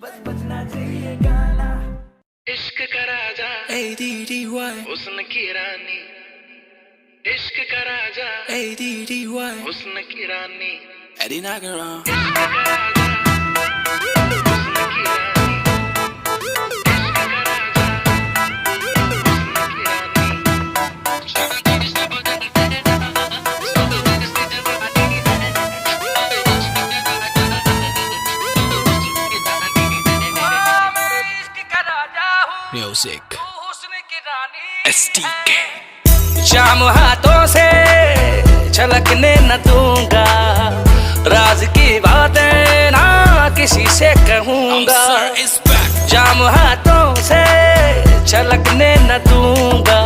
बस बजना चाहिए गाना। इश्क का राजा ADDY हुस्न की रानी, इश्क का राजा ADDY हुस्न की रानी, Eddie Nagaran इश्क का राजा हुस्न की रानी, इश्क का राजा हुस्न की रानी। Music हुस्न की रानी STK शाम हाथों से छलकने न दूंगा, राज की बातें ना किसी से कहूंगा। Sir is back जाम हाथों से छलकने न दूंगा,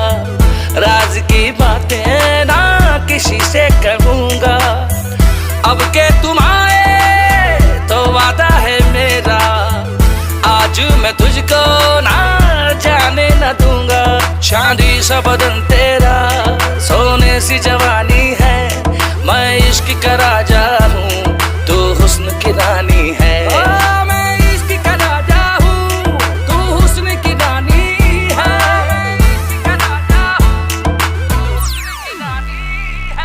राज की बातें ना किसी से कहूंगा। अब के तुम आए तो वादा है मेरा, आज मैं तुझको ना जाने न दूंगा। चांदी सा बदन तेरा, सोने सी जवानी है, मैं इश्क का राजा हूँ, तू हुस्न की रानी है। मैं इश्क का राजा हूँ, तू हुस्न की रानी है। इश्क का राजा हूँ, तू हुस्न की रानी है।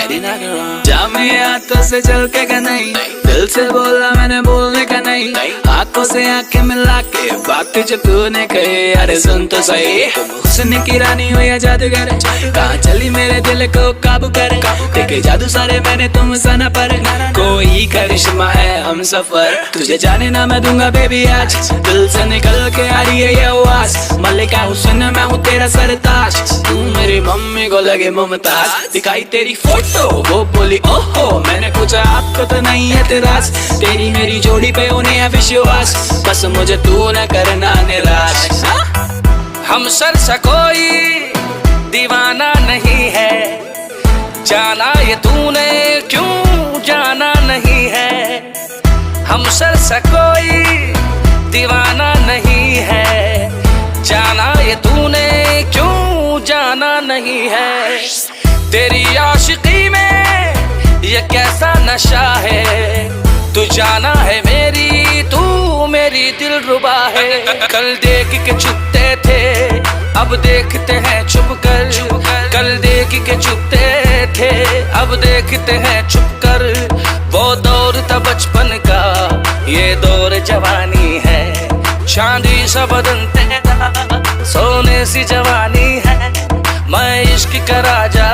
Eddie Nagaran जा मेरे हाथों से चल के का नहीं, दिल से बोला मैंने बोलने का नहीं, आंखों से आंखें मिला के बात जो तूने कही, अरे सुन तो सही। तुम हुस्न की रानी हो या जादूगर, कहाँ चली मेरे दिल को काबू करे, देखे जादू सारे मैंने तुम सना पर, कोई करिश्मा है हम सफर, तुझे जाने ना मैं दूंगा बेबी आज, दिल से निकल के आ रही है ये आवाज, मल्लिका हुस्न मैं हूँ तेरा सरताज, तू मेरी मम्मी को लगे मुमताज, दिखाई तेरी फोटो वो बोली ओहो, मैंने पूछा आपको तो नहीं है तेराज, तेरी मेरी जोड़ी पे उन्हें है विश्वास, बस मुझे तू न करना निराश। हम सर सा कोई दीवाना नहीं है, जाना ये तूने क्यों जाना नहीं है। हम सर सा कोई दीवाना नहीं है, जाना ये तूने क्यों जाना नहीं है। तेरी आशिकी में ये कैसा नशा है, तू जाना है मेरी, तू मेरी दिलरुबा है। कल देख के छुपते थे, अब देखते हैं छुप कर, कल देख के छुपते थे, अब देखते हैं छुप कर। वो दौर था बचपन का, ये दौर जवानी है, चांदी सा बदन तेरा, सोने सी जवानी है, मैं इश्क का राजा